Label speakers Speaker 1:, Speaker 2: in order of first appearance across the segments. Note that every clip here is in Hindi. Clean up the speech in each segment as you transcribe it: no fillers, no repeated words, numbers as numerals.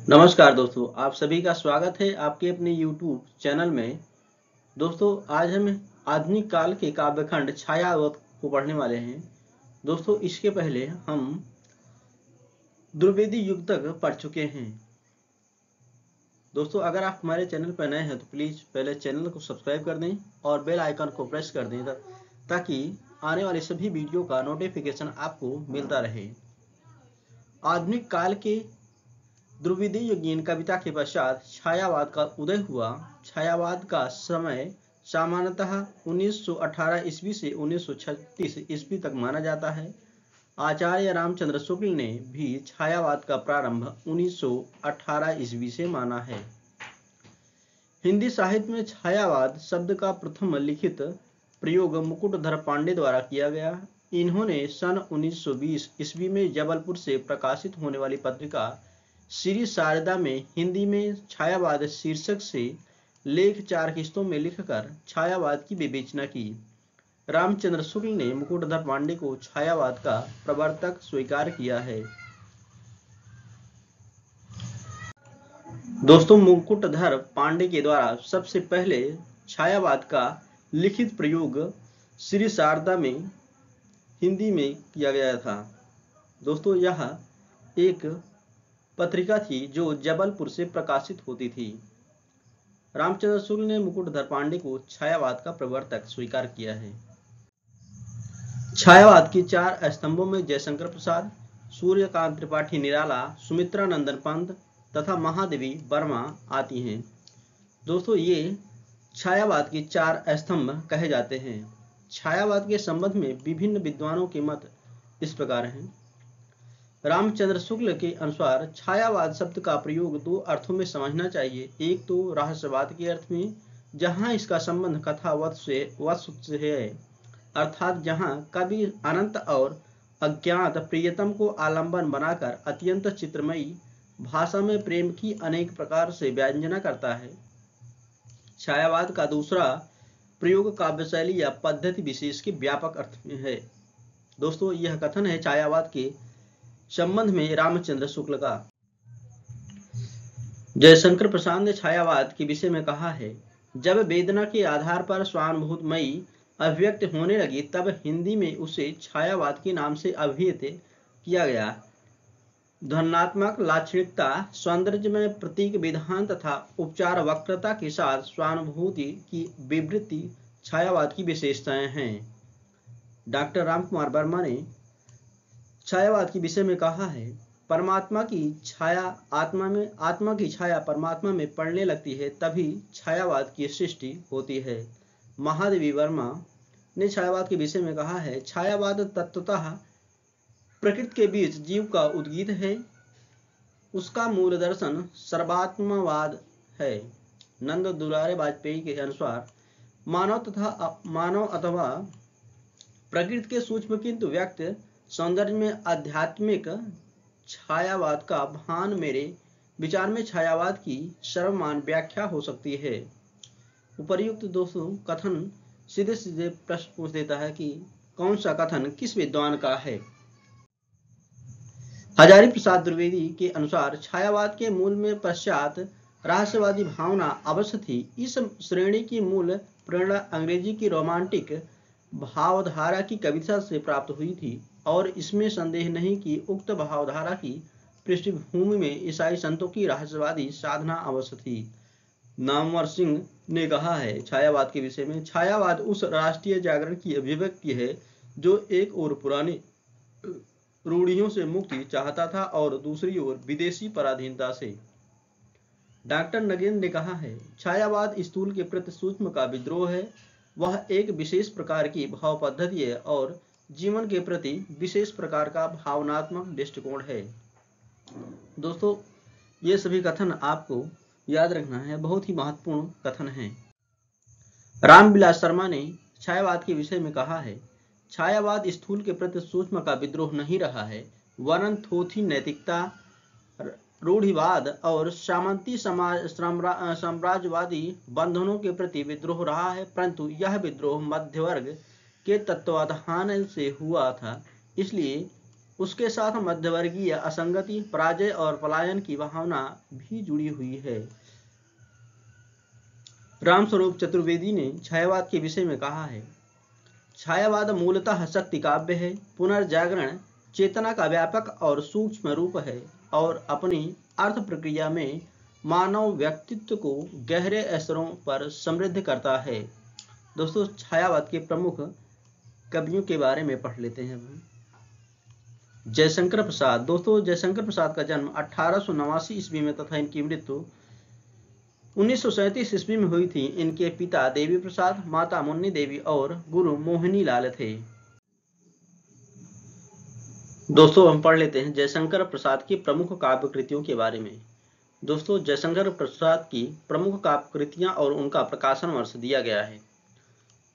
Speaker 1: नमस्कार दोस्तों, आप सभी का स्वागत है आपके अपने YouTube चैनल में। दोस्तों, आज हम आधुनिक काल के काव्यखंड छायावत को पढ़ने वाले हैं। दोस्तों, इसके पहले हम द्विवेदी युग तक पढ़ चुके हैं। दोस्तों, अगर आप हमारे चैनल पर नए हैं तो प्लीज़ पहले चैनल को सब्सक्राइब कर दें और बेल आइकन को प्रेस कर दें ताकि आने वाले सभी वीडियो का नोटिफिकेशन आपको मिलता रहे। आधुनिक काल के द्विवेदी युगीन कविता के पश्चात छायावाद का उदय हुआ। छायावाद का समय सामान्यतः 1918 ईस्वी से 1936 ईस्वी तक माना जाता है। आचार्य रामचंद्र शुक्ल ने भी छायावाद का प्रारंभ 1918 ईस्वी से माना है। हिंदी साहित्य में छायावाद शब्द का प्रथम लिखित प्रयोग मुकुटधर पांडे द्वारा किया गया। इन्होंने सन 1920 ईस्वी में जबलपुर से प्रकाशित होने वाली पत्रिका श्री शारदा में हिंदी में छायावाद शीर्षक से लेख 4 किस्तों में लिखकर छायावाद की विवेचना की। रामचंद्र शुक्ल ने मुकुटधर पांडे को छायावाद का प्रवर्तक स्वीकार किया है। दोस्तों, मुकुटधर पांडे के द्वारा सबसे पहले छायावाद का लिखित प्रयोग श्री शारदा में हिंदी में किया गया था। दोस्तों, यह एक पत्रिका थी जो जबलपुर से प्रकाशित होती थी। रामचंद्र शुक्ल ने मुकुटधर पांडे को छायावाद का प्रवर्तक स्वीकार किया है। छायावाद की 4 स्तंभों में जयशंकर प्रसाद, सूर्यकांत त्रिपाठी निराला, सुमित्रा नंदन पंत तथा महादेवी वर्मा आती हैं। दोस्तों, ये छायावाद की 4 स्तंभ कहे जाते हैं। छायावाद के संबंध में विभिन्न विद्वानों के मत इस प्रकार हैं। रामचंद्र शुक्ल के अनुसार छायावाद शब्द का प्रयोग 2 अर्थों में समझना चाहिए। एक तो रहस्यवाद के अर्थ में, जहां इसका संबंध कथा वस्तु से है, अर्थात जहां कवि अनंत और अज्ञात प्रियतम को आलंबन बनाकर अत्यंत चित्रमयी भाषा में प्रेम की अनेक प्रकार से व्यंजना करता है। छायावाद का दूसरा प्रयोग काव्य शैली या पद्धति विशेष के व्यापक अर्थ में है। दोस्तों, यह कथन है छायावाद के संबंध में रामचंद्र शुक्ल का। जयशंकर प्रसाद ने छायावाद के विषय में कहा है, जब वेदना के आधार पर स्वानुभूतमयी अभिव्यक्त होने लगी तब हिंदी में उसे छायावाद के नाम से अभिहित किया गया। ध्वन्यात्मक लाक्षणिकता, सौंदर्य में प्रतीक विधान तथा उपचार वक्रता के साथ स्वानुभूति की विवृत्ति छायावाद की विशेषताएं हैं। डॉक्टर रामकुमार वर्मा ने छायावाद के विषय में कहा है, परमात्मा की छाया आत्मा की छाया परमात्मा में पड़ने लगती है, तभी छायावाद की सृष्टि होती है। महादेवी वर्मा ने छायावाद के विषय में कहा है, छायावाद तत्वतः प्रकृति के बीच जीव का उद्गीत है। उसका मूल दर्शन सर्वात्मवाद है। नंद दुलारे वाजपेयी के अनुसार मानव अथवा प्रकृति के सूक्ष्म किंतु व्यक्त सौंदर्य में आध्यात्मिक छायावाद का भान मेरे विचार में छायावाद की सर्वमान्य व्याख्या हो सकती है। उपर्युक्त दोस्तों कथन सीधे सीधे प्रश्न पूछ देता है कि कौन सा कथन किस विद्वान का है। हजारी प्रसाद द्विवेदी के अनुसार छायावाद के मूल में पश्चात रहस्यवादी भावना अवश्य थी। इस श्रेणी की मूल प्रेरणा अंग्रेजी की रोमांटिक भावधारा की कविता से प्राप्त हुई थी और इसमें संदेह नहीं कि उक्त भावधारा की पृष्ठभूमि में ईसाई संतों की रहस्यवादी साधना अवश्य थी। नामवर सिंह ने कहा है छायावाद के विषय में, छायावाद उस राष्ट्रीय जागरण की अभिव्यक्ति है जो एक ओर पुरानी रूढ़ियों से मुक्ति चाहता था और दूसरी ओर विदेशी पराधीनता से। डॉक्टर नगेंद्र ने कहा है, छायावाद स्थूल के प्रति सूक्ष्म का विद्रोह है। वह एक विशेष प्रकार की भाव पद्धति है और जीवन के प्रति विशेष प्रकार का भावनात्मक दृष्टिकोण है। दोस्तों, ये सभी कथन आपको याद रखना है, बहुत ही महत्वपूर्ण कथन हैं। रामविलास शर्मा ने छायावाद के विषय में कहा है, छायावाद स्थूल के प्रति सूक्ष्म का विद्रोह नहीं रहा है, वरन थोथी नैतिकता, रूढ़िवाद और सामंती साम्राज्यवादी बंधनों के प्रति विद्रोह रहा है, परंतु यह विद्रोह मध्यवर्ग के तत्वाधान से हुआ था। इसलिए उसके साथ मध्यवर्गीय असंगति, पराजय और पलायन की भावना भी जुड़ी हुई है। रामस्वरूप चतुर्वेदी ने छायावाद के विषय में कहा है, छायावाद मूलतः शक्ति काव्य है, पुनर्जागरण चेतना का व्यापक और सूक्ष्म रूप है और अपनी अर्थ प्रक्रिया में मानव व्यक्तित्व को गहरे स्तरों पर समृद्ध करता है। दोस्तों, छायावाद के प्रमुख कवियों के बारे में पढ़ लेते हैं। जयशंकर प्रसाद। दोस्तों, जयशंकर प्रसाद का जन्म 1889 ईस्वी में तथा इनकी मृत्यु 1937 ईस्वी में हुई थी। इनके पिता देवी प्रसाद, माता मुन्नी देवी और गुरु मोहिनी लाल थे। दोस्तों, हम पढ़ लेते हैं जयशंकर प्रसाद की प्रमुख काव्य कृतियों के बारे में। दोस्तों, जयशंकर प्रसाद की प्रमुख काव्य कृतियां और उनका प्रकाशन वर्ष दिया गया है।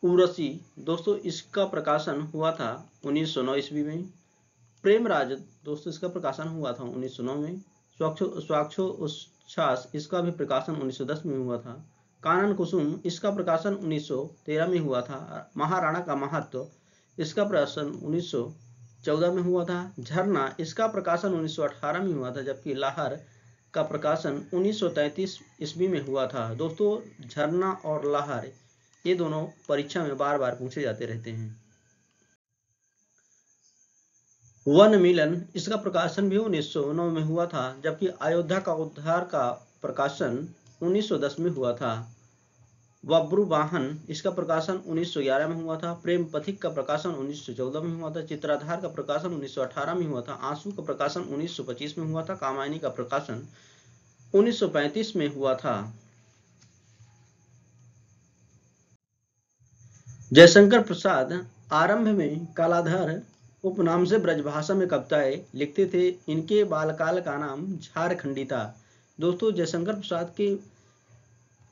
Speaker 1: उर्वशी। दोस्तों, इसका प्रकाशन हुआ था 1909 ईस्वी में। प्रेमराज। दोस्तों, इसका प्रकाशन हुआ था 1909 में। स्वाक्षोच्छ्वास, इसका भी प्रकाशन 1910 में हुआ था। कानन कुसुम, इसका प्रकाशन 1913 में हुआ था। महाराणा का महत्व, इसका प्रकाशन 1914 में हुआ था। झरना, इसका प्रकाशन 1918 में हुआ था, जबकि लहर का प्रकाशन 1933 ईस्वी में हुआ था। दोस्तों, झरना और लहर ये दोनों परीक्षा में बार बार पूछे जाते रहते हैं। वन मिलन, इसका प्रकाशन भी 1909 में हुआ था, जबकि अयोध्या का उद्धार का प्रकाशन 1910 में हुआ था। बब्रुवाहन, इसका प्रकाशन 1911 में हुआ था। प्रेम पथिक का प्रकाशन 1914 में हुआ था। चित्राधार का प्रकाशन 1918 में हुआ था। आंसू का प्रकाशन 1925 में हुआ था। कामायनी का प्रकाशन 1935 में हुआ था। जयशंकर प्रसाद आरंभ में कालाधर उपनाम से ब्रजभाषा में कविताएं लिखते थे। इनके बालकाल का नाम झारखंडी था। दोस्तों, जयशंकर प्रसाद के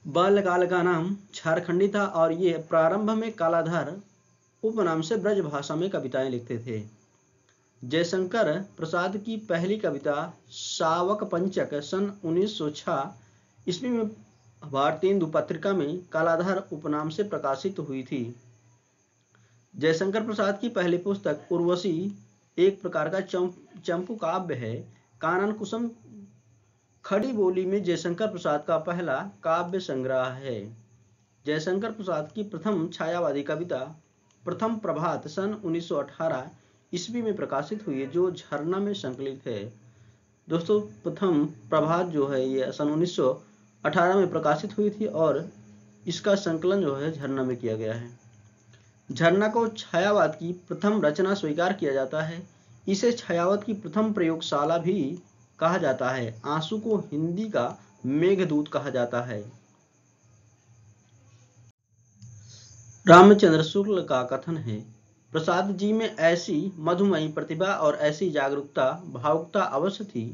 Speaker 1: बालकाल का नाम झारखंडी था और ये प्रारंभ में कालाधर उपनाम से ब्रजभाषा में कविताएं लिखते थे। जयशंकर प्रसाद की पहली कविता शावक पंचक सन 1906 ईस्वी में भारतेंदु पत्रिका में कालाधर उपनाम से प्रकाशित हुई थी। जयशंकर प्रसाद की पहली पुस्तक उर्वशी एक प्रकार का चंपू काव्य है। कानन कुसुम खड़ी बोली में जयशंकर प्रसाद का पहला काव्य संग्रह है। जयशंकर प्रसाद की प्रथम छायावादी कविता प्रथम प्रभात सन 1918 ईस्वी में प्रकाशित हुई है, जो झरना में संकलित है। दोस्तों, प्रथम प्रभात जो है ये सन 1918 में प्रकाशित हुई थी और इसका संकलन जो है झरना में किया गया है। झरना को छायावाद की प्रथम रचना स्वीकार किया जाता है। इसे छायावाद की प्रथम प्रयोगशाला भी कहा जाता है। आंसू को हिंदी का मेघदूत कहा जाता है। रामचंद्र शुक्ल का कथन है, प्रसाद जी में ऐसी मधुमयी प्रतिभा और ऐसी जागरूकता भावुकता अवश्य थी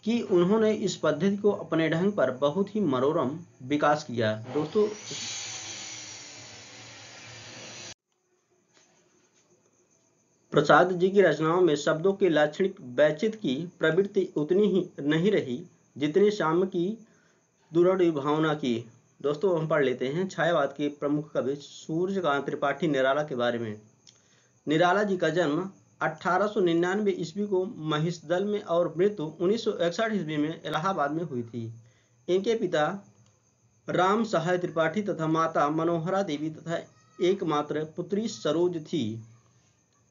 Speaker 1: कि उन्होंने इस पद्धति को अपने ढंग पर बहुत ही मनोरम विकास किया। दोस्तों, प्रसाद जी की रचनाओं में शब्दों के लाक्षणिक वैचित्र की प्रवृत्ति उतनी ही नहीं रही जितनी शाम की दुर्ढ़ भावना की। दोस्तों, हम पढ़ लेते हैं छायावाद के प्रमुख कवि सूर्यकांत त्रिपाठी निराला के बारे में। निराला जी का जन्म 1899 ईस्वी को महिषदल में और मृत्यु 1961 ईस्वी में इलाहाबाद में हुई थी। इनके पिता राम सहाय त्रिपाठी तथा माता मनोहरा देवी तथा एकमात्र पुत्री सरोज थी।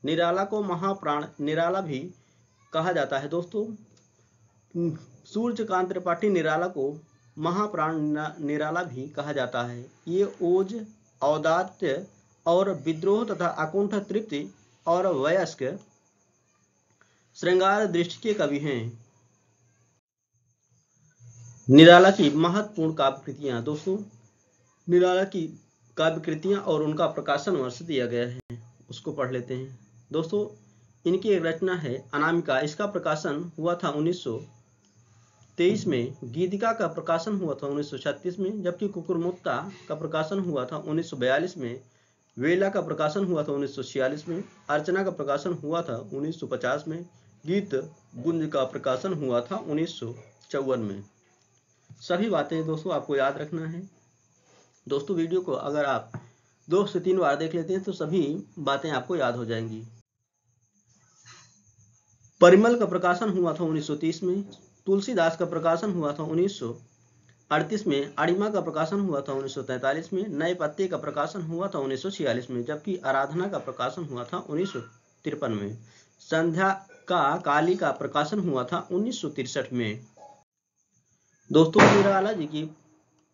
Speaker 1: निराला को महाप्राण निराला भी कहा जाता है। दोस्तों, सूर्यकांत त्रिपाठी निराला को महाप्राण निराला भी कहा जाता है। ये ओज, औदात्य और विद्रोह तथा अकुंठ तृप्ति और वयस्क श्रृंगार दृष्टि के कवि हैं। निराला की महत्वपूर्ण काव्य कृतियां। दोस्तों, निराला की काव्य कृतियां और उनका प्रकाशन वर्ष दिया गया है, उसको पढ़ लेते हैं। दोस्तों, इनकी एक रचना है अनामिका। इसका प्रकाशन हुआ था 1923 में। गीतिका का प्रकाशन हुआ था 1936 में, जबकि कुकुरमुत्ता का प्रकाशन हुआ था 1942 में। वेला का प्रकाशन हुआ था 1946 में। अर्चना का प्रकाशन हुआ था 1950 में। गीत गुंज का प्रकाशन हुआ था 1954 में। सभी बातें दोस्तों आपको याद रखना है। दोस्तों, वीडियो को अगर आप 2 से 3 बार देख लेते हैं तो सभी बातें आपको याद हो जाएंगी। परिमल का प्रकाशन हुआ था 1930 में। तुलसीदास का प्रकाशन हुआ था 1938 में। अणिमा का प्रकाशन हुआ था 1943 में। नए पत्ते का प्रकाशन हुआ था 1946 में, जबकि आराधना का प्रकाशन हुआ था 1953 में। संध्या का काली का प्रकाशन हुआ था 1963 में। दोस्तों निराला जी की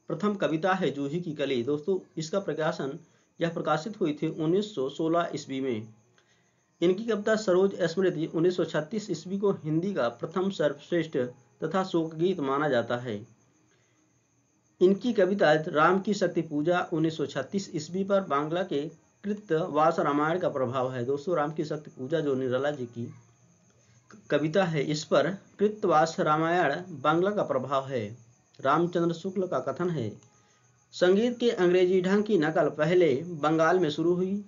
Speaker 1: प्रथम कविता है जूही की कली। दोस्तों इसका प्रकाशन यह प्रकाशित हुई थी 1916 ईस्वी में। इनकी कविता सरोज स्मृति 1936 ईस्वी को हिंदी का प्रथम सर्वश्रेष्ठ तथा शोक गीत माना जाता है। इनकी कविता राम की शक्ति पूजा 1936 ईस्वी पर बांग्ला के कृतवास रामायण का प्रभाव है। दोस्तों राम की शक्ति पूजा जो निराला जी की कविता है, इस पर कृतवास रामायण बांग्ला का प्रभाव है। रामचंद्र शुक्ल का कथन है, संगीत के अंग्रेजी ढंग की नकल पहले बंगाल में शुरू हुई।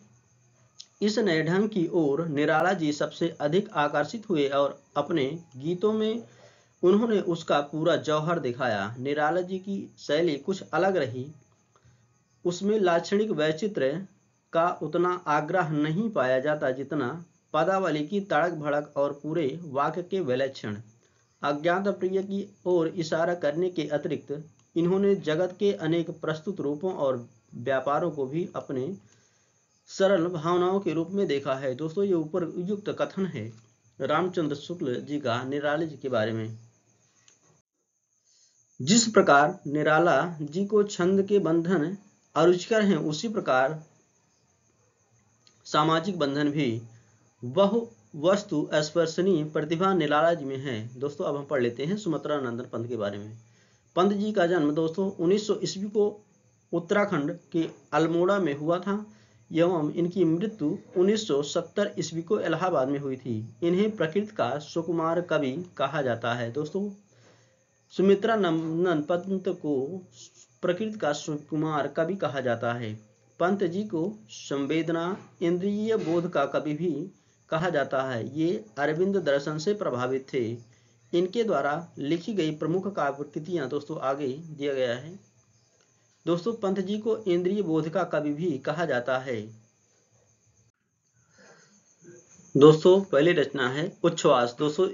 Speaker 1: इस नए ढंग की ओर निराला जी सबसे अधिक आकर्षित हुए और अपने गीतों में उन्होंने उसका पूरा जौहर दिखाया। निराला जी की शैली कुछ अलग रही। उसमें लाक्षणिक वैचित्र्य का उतना आग्रह नहीं पाया जाता जितना पदावली की तड़क भड़क और पूरे वाक्य के विलक्षण अज्ञात प्रिय की ओर इशारा करने के अतिरिक्त इन्होंने जगत के अनेक प्रस्तुत रूपों और व्यापारों को भी अपने सरल भावनाओं के रूप में देखा है। दोस्तों ये ऊपर उक्त कथन है रामचंद्र शुक्ल जी का निराला जी के बारे में। जिस प्रकार निराला जी को छंद के बंधन अरुचिकर हैं, उसी प्रकार सामाजिक बंधन भी बहु वस्तु स्पर्शनीय प्रतिभा निराला जी में है। दोस्तों अब हम पढ़ लेते हैं सुमित्रा नंदन पंत के बारे में। पंत जी का जन्म दोस्तों 1900 ईस्वी को उत्तराखंड के अल्मोड़ा में हुआ था एवं इनकी मृत्यु 1970 ईस्वी को इलाहाबाद में हुई थी। इन्हें प्रकृति का सुकुमार कवि कहा जाता है। दोस्तों सुमित्रा नंदन पंत को प्रकृति का सुकुमार कवि कहा जाता है। पंत जी को संवेदना इंद्रिय बोध का कवि भी कहा जाता है। ये अरविंद दर्शन से प्रभावित थे। इनके द्वारा लिखी गई प्रमुख काव्य कृतियां दोस्तों आगे दिया गया है। दोस्तों पंत जी को इंद्रिय बोध का कवि भी कहा जाता है। दोस्तों पहली रचना है उच्छ्वास। दोस्तों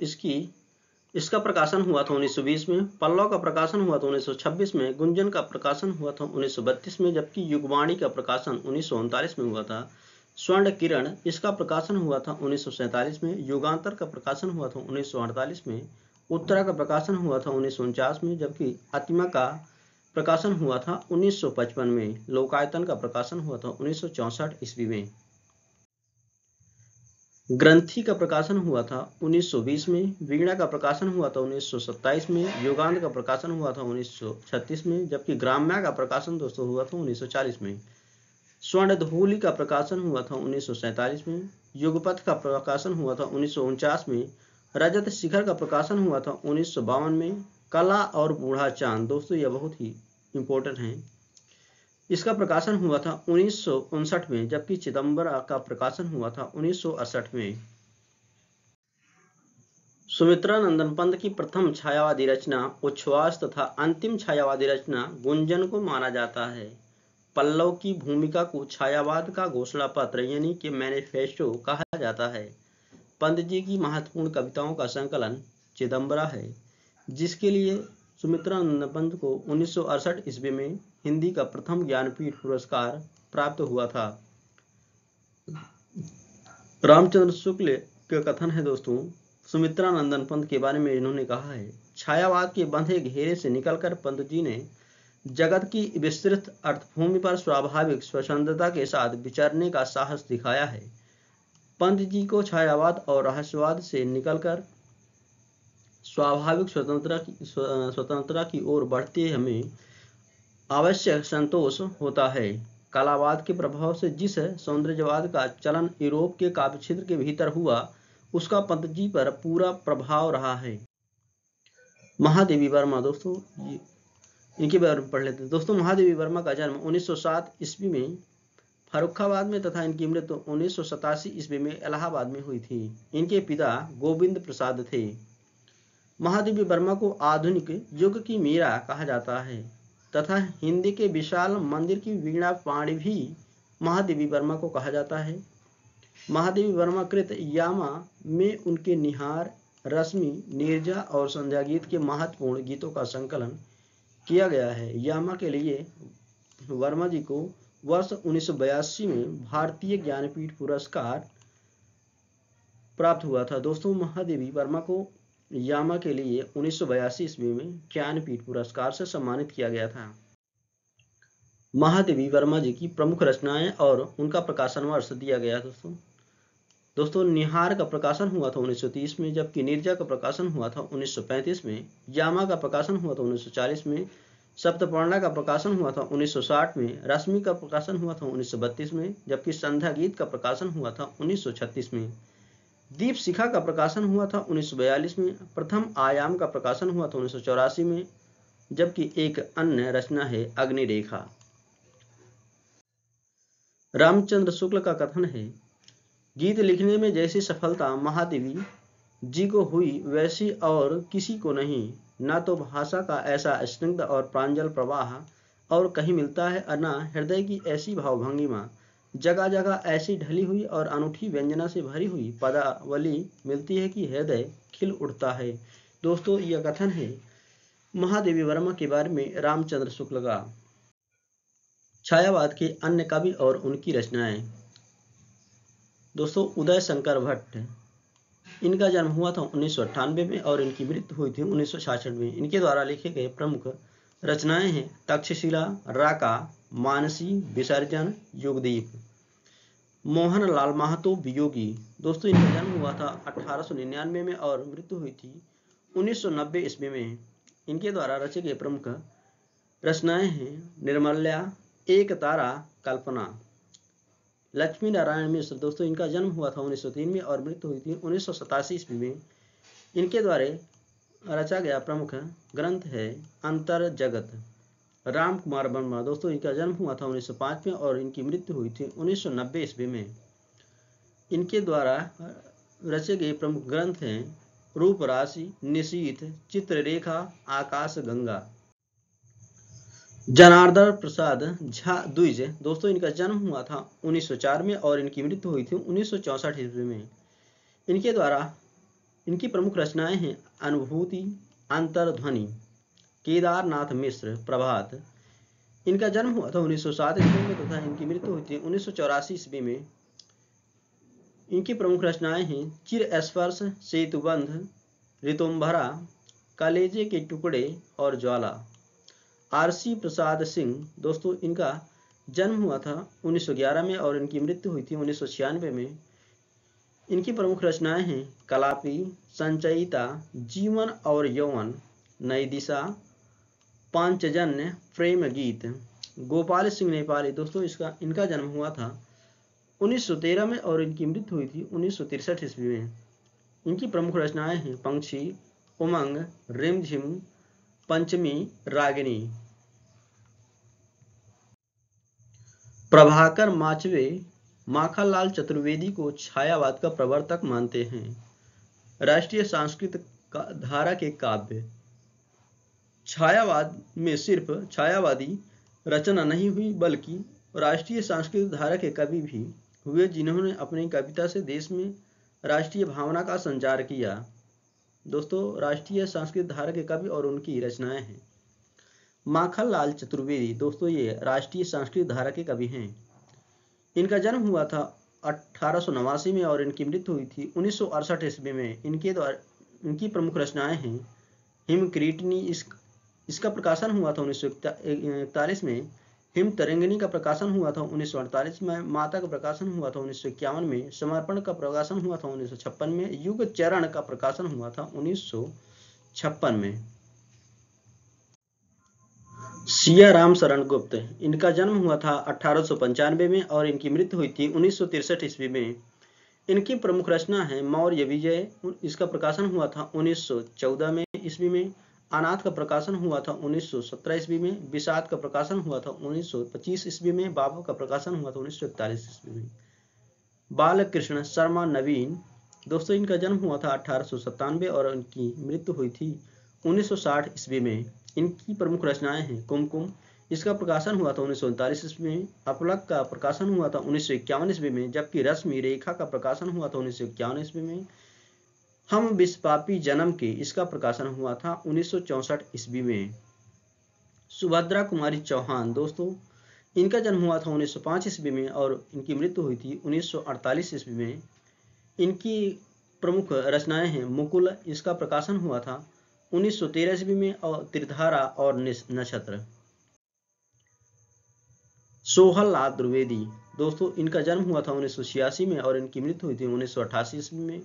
Speaker 1: इसका प्रकाशन हुआ था 1920 में। पल्लव का प्रकाशन हुआ था 1926 में। गुंजन का प्रकाशन हुआ था 1932 में, जबकि युगवाणी का प्रकाशन 1939 में हुआ था। स्वर्ण किरण इसका प्रकाशन हुआ था 1947 में। युगांतर का प्रकाशन हुआ था 1948 में। उत्तरा का प्रकाशन हुआ था 1949 में, जबकि आत्मा का प्रकाशन हुआ था 1955 में। लोकायतन का प्रकाशन हुआ था 1964 ईस्वी में। ग्रंथि का प्रकाशन हुआ था 1920 में। वीणा का प्रकाशन हुआ था 1927 में। युगांत का प्रकाशन हुआ था 1936 में, जबकि ग्राम्या का प्रकाशन दोस्तों हुआ था 1940 में। स्वर्णधूलि का प्रकाशन हुआ था 1947 में। युगपथ का प्रकाशन हुआ था 1949 में। रजत शिखर का प्रकाशन हुआ था 1952 में। कला और बूढ़ा चांद दोस्तों यह बहुत ही इंपॉर्टेंट है, इसका प्रकाशन हुआ था 1959 में, जबकि चिदंबरा का प्रकाशन हुआ था 1968 में। सुमित्रा नंदन पंत की प्रथम छायावादी रचना उच्छ्वास तथा अंतिम छायावादी रचना गुंजन को माना जाता है। पल्लव की भूमिका को छायावाद का घोषणा पत्र यानी कि मैनिफेस्टो कहा जाता है। पंत जी की महत्वपूर्ण कविताओं का संकलन चिदंबरा है, जिसके लिए सुमित्रा नंदन पंत को 1968 ईस्वी में हिंदी का प्रथम ज्ञानपीठ पुरस्कार प्राप्त हुआ था। रामचंद्र शुक्ल के कथन है दोस्तों सुमित्रा नंदन पंत के बारे में। इन्होंने कहा है, छायावाद के बंधे घेरे से निकलकर पंत जी ने जगत की विस्तृत अर्थभूमि पर स्वाभाविक स्वतंत्रता के साथ विचरने का साहस दिखाया है। पंत जी को छायावाद और रहस्यवाद से निकलकर स्वाभाविक स्वतंत्रता की ओर बढ़ते हमें आवश्यक संतोष होता है। कलावाद के प्रभाव से जिस सौंदर्यवाद का चलन यूरोप के काव्य क्षेत्र के भीतर हुआ, उसका पंत जी पर पूरा प्रभाव रहा है। महादेवी वर्मा दोस्तों इनके बारे में पढ़ लेते हैं। दोस्तों महादेवी वर्मा का जन्म 1907 ईस्वी में फर्रुखाबाद में तथा इनकी मृत्यु 1987 ईस्वी में इलाहाबाद में हुई थी। इनके पिता गोविंद प्रसाद थे। महादेवी वर्मा को आधुनिक युग की मीरा कहा जाता है तथा हिंदी के विशाल मंदिर की वीणा पाणी भी महादेवी वर्मा को कहा जाता है। महादेवी वर्मा कृत यामा में उनके निहार, रश्मि, नीरजा और संध्या गीत के महत्वपूर्ण गीतों का संकलन किया गया है। यामा के लिए वर्मा जी को वर्ष 1982 में भारतीय ज्ञानपीठ पुरस्कार प्राप्त हुआ था। दोस्तों, महादेवी वर्मा को यामा के लिए 1982 ईस्वी में ज्ञानपीठ पुरस्कार से सम्मानित किया गया था। महादेवी वर्मा जी की प्रमुख रचनाएं और उनका प्रकाशन वर्ष दिया गया। दोस्तों, निहार का प्रकाशन हुआ था 1930 में, जबकि नीरजा का प्रकाशन हुआ था 1935 में, यामा का प्रकाशन हुआ था 1940 में, सप्तपर्णा का प्रकाशन हुआ था 1960 में, रश्मि का प्रकाशन हुआ था 1932 में, जबकि संध्या गीत का प्रकाशन हुआ था 1936 में। दीप शिखा का प्रकाशन हुआ था 1942 में, प्रथम आयाम का प्रकाशन हुआ था 1984 में, जबकि एक अन्य रचना है अग्निरेखा। रामचंद्र शुक्ल का कथन है, गीत लिखने में जैसी सफलता महादेवी जी को हुई वैसी और किसी को नहीं। न तो भाषा का ऐसा स्निग्ध और प्रांजल प्रवाह और कहीं मिलता है, और न हृदय की ऐसी भावभंगिमा। जगह जगह ऐसी ढली हुई और अनूठी व्यंजना से भरी हुई पदावली मिलती है कि हृदय खिल उठता है। दोस्तों, यह कथन है महादेवी वर्मा के बारे में रामचंद्र शुक्ल का। छायावाद के अन्य कवि और उनकी रचनाएं। दोस्तों, उदय शंकर भट्ट, इनका जन्म हुआ था 1998 में और इनकी मृत्यु हुई थी 1966 में। इनके द्वारा लिखे गए प्रमुख रचनाएं हैं तक्षशिला, राका, मानसी, विसर्जन, युगदीप। मोहन लाल महतो वियोगी। दोस्तों, इनका जन्म हुआ था 1899 में और मृत्यु हुई थी 1990 ईस्वी में। इनके द्वारा रचे गए प्रमुख रचनाएं हैं निर्मल्या, एक तारा, कल्पना। लक्ष्मी नारायण मिश्र। दोस्तों, इनका जन्म हुआ था 1903 में और मृत्यु हुई थी 1987 ईस्वी में। इनके द्वारा रचा गया प्रमुख ग्रंथ है अंतर जगत। राम कुमार वर्मा। दोस्तों, इनका जन्म हुआ था 1905 में और इनकी मृत्यु हुई थी 1990 ईस्वी में। इनके द्वारा रचे गए प्रमुख ग्रंथ हैं रूप राशि, निशीथ, चित्ररेखा, आकाश गंगा। जनार्दन प्रसाद झा द्विज। दोस्तों, इनका जन्म हुआ था 1904 में और इनकी मृत्यु हुई थी 1964 ईस्वी में। इनके द्वारा इनकी प्रमुख रचनाएं हैं अनुभूति, अंतर्ध्वनि, केदारनाथ मिश्र, प्रभात। इनका जन्म हुआ था 1907 ईस्वी में तथा इनकी मृत्यु हुई थी 1984 ईस्वी में। इनकी प्रमुख रचनाएं हैं चिर स्पर्श, सेतुबंध, ऋतुम्भरा, कलेजे के टुकड़े और ज्वाला। आरसी प्रसाद सिंह। दोस्तों, इनका जन्म हुआ था 1911 में और इनकी मृत्यु हुई थी 1996 में। इनकी प्रमुख रचनाएं हैं कलापी, संचयिता, जीवन और यौवन, नई दिशा, पांचजन्य, प्रेम गीत। गोपाल सिंह नेपाली। दोस्तों, इनका जन्म हुआ था 1913 में और इनकी मृत्यु हुई थी 1963 ईस्वी में। इनकी प्रमुख रचनाएं हैं पंक्षी, उमंग, रिमझिम, पंचमी, रागिनी। प्रभाकर माचवे माखनलाल चतुर्वेदी को छायावाद का प्रवर्तक मानते हैं। राष्ट्रीय सांस्कृतिक धारा के काव्य। छायावाद में सिर्फ छायावादी रचना नहीं हुई बल्कि राष्ट्रीय सांस्कृतिक धारा के कवि भी हुए जिन्होंने अपनी कविता से देश में राष्ट्रीय भावना का संचार किया। दोस्तों, राष्ट्रीय सांस्कृतिक धारा के कवि और उनकी रचनाएं हैं माखनलाल चतुर्वेदी। दोस्तों, ये राष्ट्रीय सांस्कृतिक धारा के कवि हैं। इनका जन्म हुआ था 1889 में और इनकी मृत्यु हुई थी 1968 ईस्वी में। इनकी प्रमुख रचनाएं हैं हिमक्रीटनी, इसका प्रकाशन हुआ था 1941 में। हिम तरंगिनी का प्रकाशन हुआ था 1948 में। माता का प्रकाशन हुआ था 1951 में। समर्पण का प्रकाशन हुआ था 1956 में। युग चरण का प्रकाशन हुआ था 1956 में। सिया राम शरण गुप्त। इनका जन्म हुआ था 1895 में और इनकी मृत्यु हुई थी 1963 ईस्वी में। इनकी प्रमुख रचना है मौर्य विजय, इसका प्रकाशन हुआ था 1914 में ईस्वी में। अनाथ का प्रकाशन हुआ था 1917 ईस्वी में। विषाद का प्रकाशन हुआ था 1925 ईस्वी में। बाबू का प्रकाशन हुआ था 1941 ईस्वी में। बालकृष्ण शर्मा नवीन। दोस्तों, इनका जन्म हुआ था 1897 और इनकी मृत्यु हुई थी 1960 ईस्वी में। इनकी प्रमुख रचनाएं हैं कुमकुम, इसका प्रकाशन हुआ था 1939 ईस्वी में। अपलक का प्रकाशन हुआ था 1951 ईस्वी में, जबकि रश्मि रेखा का प्रकाशन हुआ था 1951 ईस्वी में। हम विश्व पापी जन्म के, इसका प्रकाशन हुआ था 1964 ईस्वी में। सुभद्रा कुमारी चौहान, दोस्तों इनका जन्म हुआ था 1905 ईस्वी में और इनकी मृत्यु हुई थी 1948 ईस्वी में। इनकी प्रमुख रचनाएं हैं मुकुल, इसका प्रकाशन हुआ था 1913 ईस्वी में, और त्रिधारा और नक्षत्र। सोहन लाल द्विवेदी, दोस्तों इनका जन्म हुआ था 1986 में और इनकी मृत्यु हुई थी 1988 ईस्वी में।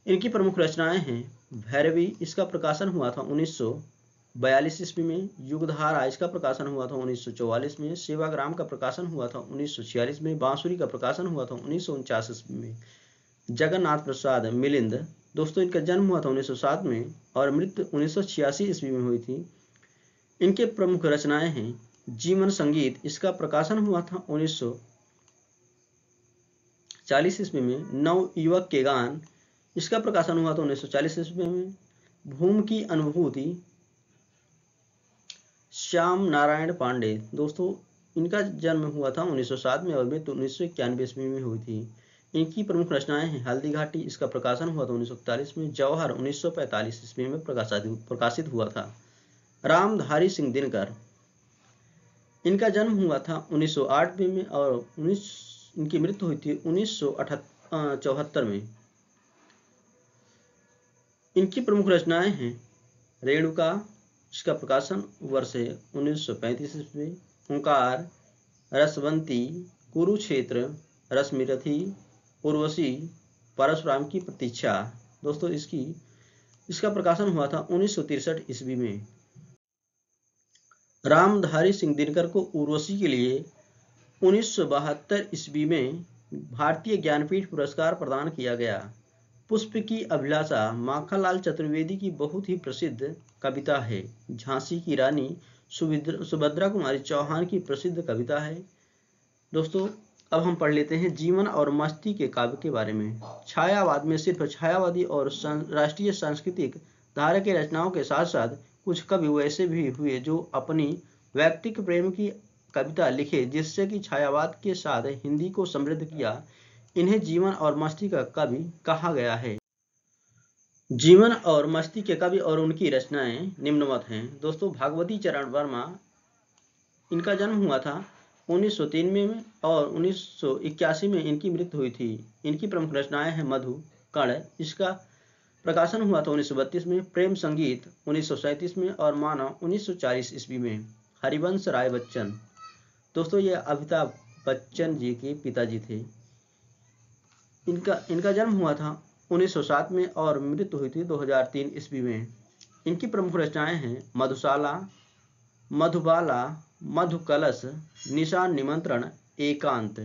Speaker 1: इनकी प्रमुख रचनाएं हैं भैरवी, इसका प्रकाशन हुआ था 1942 ईस्वी में। युगधारा, इसका प्रकाशन हुआ था 1944 में। सेवाग्राम का प्रकाशन हुआ था 1946 में। बांसुरी का प्रकाशन हुआ था 1949 ईस्वी में। जगन्नाथ प्रसाद मिलिंद, दोस्तों इनका जन्म हुआ था 1907 में और मृत्यु 1986 ईस्वी में हुई थी। इनके प्रमुख रचनाएं हैं जीवन संगीत, इसका प्रकाशन हुआ था 1940 ईस्वी में। नव युवक के गान, इसका प्रकाशन हुआ था 1940 ईस्वी में। भूमि की अनुभूति, श्याम नारायण पांडे, दोस्तों इनका जन्म हुआ था 1907 में और मृत्यु 1991 ईस्वी में हुई थी। इनकी प्रमुख रचनाएं हैं हल्दी घाटी, इसका प्रकाशन हुआ था 1941 में। जौहर 1945 ईस्वी में प्रकाशित हुआ था। रामधारी सिंह दिनकर, इनका जन्म हुआ था 1908 में और इनकी मृत्यु हुई थी 1974 में। इनकी प्रमुख रचनाएं हैं रेणुका, इसका प्रकाशन वर्ष है 1935 ईस्वी। ओंकार, रसवंती, कुरुक्षेत्र, रश्मिरथी, उर्वशी, परशुराम की प्रतीक्षा, दोस्तों इसका प्रकाशन हुआ था 1963 ईस्वी में। रामधारी सिंह दिनकर को उर्वशी के लिए 1972 ईस्वी में भारतीय ज्ञानपीठ पुरस्कार प्रदान किया गया। पुष्प की अभिलाषा माखनलाल चतुर्वेदी की बहुत ही प्रसिद्ध कविता है। झांसी की रानी सुभद्रा कुमारी चौहान की प्रसिद्ध कविता है। दोस्तों अब हम पढ़ लेते हैं जीवन और मस्ती के काव्य के बारे में। छायावाद में सिर्फ छायावादी और राष्ट्रीय सांस्कृतिक धारा की रचनाओं के साथ साथ कुछ कवि वैसे भी हुए जो अपनी व्यक्तिक प्रेम की कविता लिखे, जिससे कि छायावाद के साथ हिंदी को समृद्ध किया। इन्हें जीवन और मस्ती का कवि कहा गया है। जीवन और मस्ती के कवि और उनकी रचनाएं निम्नवत हैं। दोस्तों भागवती चरण वर्मा, इनका जन्म हुआ था 1903 में और 1981 में इनकी मृत्यु हुई थी। इनकी प्रमुख रचनाएं हैं मधु कण, इसका प्रकाशन हुआ था 1932 में। प्रेम संगीत 1937 में और मानव 1940 ईस्वी में। हरिवंश राय बच्चन, दोस्तों ये अमिताभ बच्चन जी के पिताजी थे। इनका जन्म हुआ था 1907 में और मृत्यु हुई थी 2003 ईस्वी में। इनकी प्रमुख रचनाएं हैं मधुशाला, मधुबाला, मधुकलश, निशान निमंत्रण, एकांत।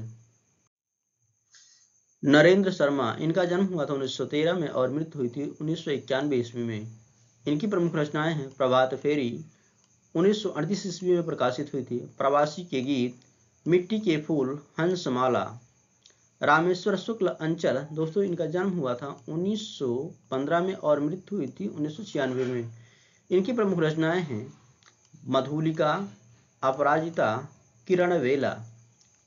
Speaker 1: नरेंद्र शर्मा, इनका जन्म हुआ था 1913 में और मृत्यु हुई थी 1991 ईस्वी में। इनकी प्रमुख रचनाएं हैं प्रभात फेरी, 1938 ईस्वी में प्रकाशित हुई थी। प्रवासी के गीत, मिट्टी के फूल, हंसमाला। रामेश्वर शुक्ल अंचल, दोस्तों इनका जन्म हुआ था 1915 में और मृत्यु हुई थी 1996 में। इनकी प्रमुख रचनाएं हैं मधुलिका, अपराजिता, किरण वेला।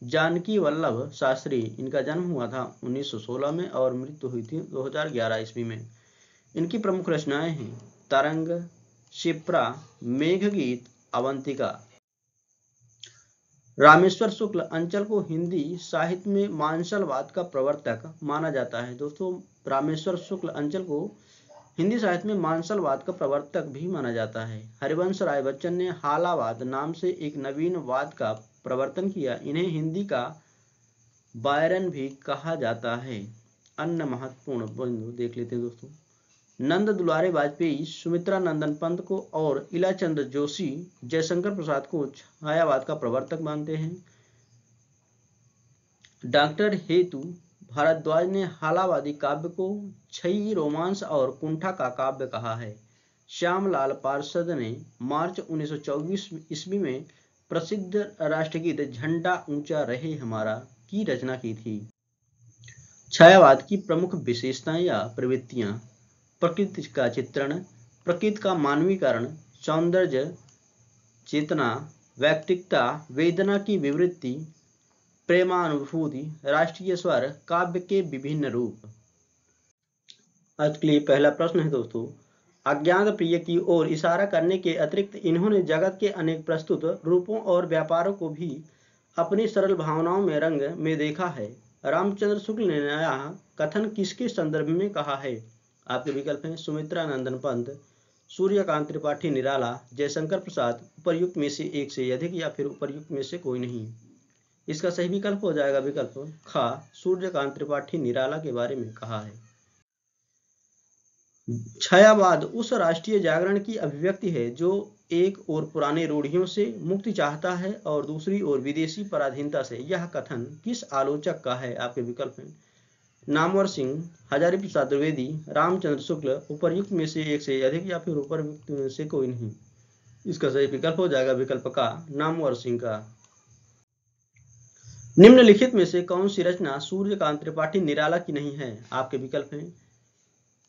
Speaker 1: जानकी वल्लभ शास्त्री, इनका जन्म हुआ था 1916 में और मृत्यु हुई थी 2011 ईस्वी में। इनकी प्रमुख रचनाएं हैं तरंग, शिप्रा, मेघगीत, अवंतिका। रामेश्वर शुक्ल अंचल को हिंदी साहित्य में मांसलवाद का प्रवर्तक माना जाता है। दोस्तों रामेश्वर शुक्ल अंचल को हिंदी साहित्य में मांसलवाद का प्रवर्तक भी माना जाता है। हरिवंश राय बच्चन ने हालावाद नाम से एक नवीन वाद का प्रवर्तन किया। इन्हें हिंदी का बायरन भी कहा जाता है। अन्य महत्वपूर्ण बिंदु देख लेते हैं दोस्तों। नंद दुलारे वाजपेयी सुमित्रा नंदन पंत को और इलाचंद जोशी जयशंकर प्रसाद को छायावाद का प्रवर्तक मानते हैं। डॉक्टर हेतु भारद्वाज ने हालावादी काव्य को छई रोमांस और कुंठा का काव्य कहा है। श्यामलाल पार्षद ने मार्च 1924 ईस्वी में प्रसिद्ध राष्ट्रगीत झंडा ऊंचा रहे हमारा की रचना की थी। छायावाद की प्रमुख विशेषताएं या प्रवृत्तियां: प्रकृति का चित्रण, प्रकृति का मानवीकरण, सौंदर्य चेतना, वैयक्तिकता, वेदना की विवृत्ति, प्रेमानुभूति, राष्ट्रीय स्वर, काव्य के विभिन्न रूप। आज के लिए पहला प्रश्न है दोस्तों, अज्ञात प्रिय की ओर इशारा करने के अतिरिक्त इन्होंने जगत के अनेक प्रस्तुत रूपों और व्यापारों को भी अपनी सरल भावनाओं में रंग में देखा है। रामचंद्र शुक्ल ने यह कथन किसके संदर्भ में कहा है? आपके विकल्प हैं सुमित्रा नंदन पंत, सूर्यकांत त्रिपाठी निराला, जयशंकर प्रसाद, उपर्युक्त में से एक से अधिक या फिर उपर्युक्त में से कोई नहीं। इसका सही विकल्प हो जाएगा विकल्प ख, सूर्यकांत त्रिपाठी निराला के बारे में कहा है। छायावाद उस राष्ट्रीय जागरण की अभिव्यक्ति है जो एक ओर पुराने रूढ़ियों से मुक्ति चाहता है और दूसरी ओर विदेशी पराधीनता से। यह कथन किस आलोचक का है? आपके विकल्प हैं नामवर सिंह, हजारी प्रसाद द्विवेदी, रामचंद्र शुक्ल, उपर्युक्त में से एक से अधिक या फिर उपर्युक्त में से कोई नहीं। इसका सही विकल्प हो जाएगा विकल्प का, नामवर सिंह का। निम्नलिखित में से कौन सी रचना सूर्यकांत त्रिपाठी निराला की नहीं है? आपके विकल्प हैं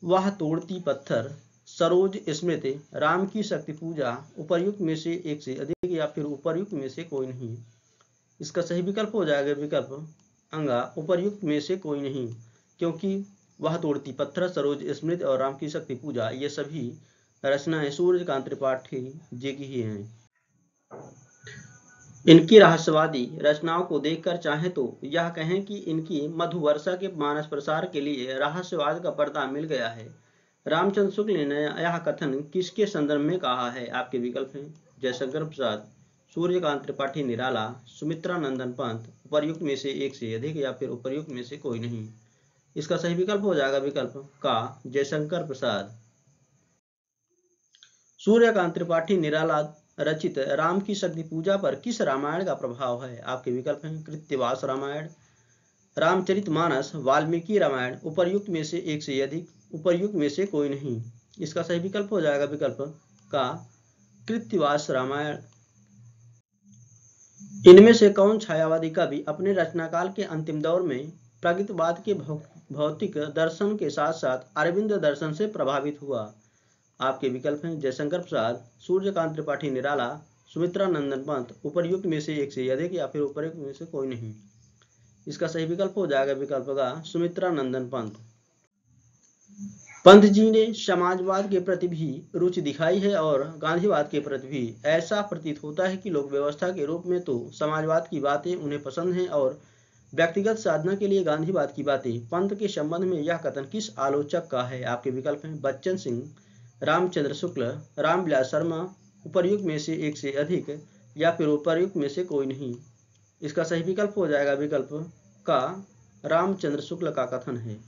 Speaker 1: वह तोड़ती पत्थर, सरोज स्मृति, राम की शक्ति पूजा, उपर्युक्त में से एक से अधिक या फिर उपर्युक्त में से कोई नहीं। इसका सही विकल्प हो जाएगा विकल्प अंगा, उपर्युक्त में से कोई नहीं, क्योंकि वह तोड़ती पत्थर, सरोज स्मृति और राम की शक्ति पूजा ये सभी रचनाएं सूर्यकांत त्रिपाठी जी की ही हैं। इनकी रहस्यवादी रचनाओं को देखकर चाहे तो यह कहें कि इनकी मधुवर्षा के मानस प्रसार के लिए रहस्यवाद का पर्दा मिल गया है। रामचंद्र शुक्ल ने यह कथन किसके संदर्भ में कहा है? आपके विकल्प हैं जयशंकर प्रसाद, सूर्यकांत त्रिपाठी निराला, सुमित्रा नंदन पंत, उपर्युक्त में से एक से अधिक या फिर उपर्युक्त में से कोई नहीं। इसका सही विकल्प हो जाएगा विकल्प का, जयशंकर प्रसाद। सूर्यकांत त्रिपाठी निराला रचित राम की शक्ति पूजा पर किस रामायण का प्रभाव है? आपके विकल्प हैं कृत्तिवास रामायण, रामचरितमानस, वाल्मीकि रामायण, उपर्युक्त में से एक से अधिक, उपर्युक्त में से कोई नहीं। इसका सही विकल्प हो जाएगा विकल्प का, कृत्तिवास रामायण। इनमें से कौन छायावादी कवि अपने रचनाकाल के अंतिम दौर में प्रगतिवाद के भौतिक दर्शन के साथ साथ अरविंद दर्शन से प्रभावित हुआ? आपके विकल्प हैं जयशंकर प्रसाद, सूर्यकांत त्रिपाठी निराला, सुमित्रा नंदन पंत, उपर्युक्त में से एक से अधिक या फिर उपर्युक्त में से कोई नहीं। इसका सही विकल्प हो जाएगा विकल्प का, सुमित्रा नंदन पंत। पंत जी ने समाजवाद के प्रति भी रुचि दिखाई है और गांधीवाद के प्रति भी। ऐसा प्रतीत होता है कि लोक व्यवस्था के रूप में तो समाजवाद की बातें उन्हें पसंद हैं और व्यक्तिगत साधना के लिए गांधीवाद की बातें। पंत के संबंध में यह कथन किस आलोचक का है? आपके विकल्प हैं बच्चन सिंह, रामचंद्र शुक्ल, रामविलास शर्मा, उपर्युक्त में से एक से अधिक या फिर उपर्युक्त में से कोई नहीं। इसका सही विकल्प हो जाएगा विकल्प का, रामचंद्र शुक्ल का कथन है।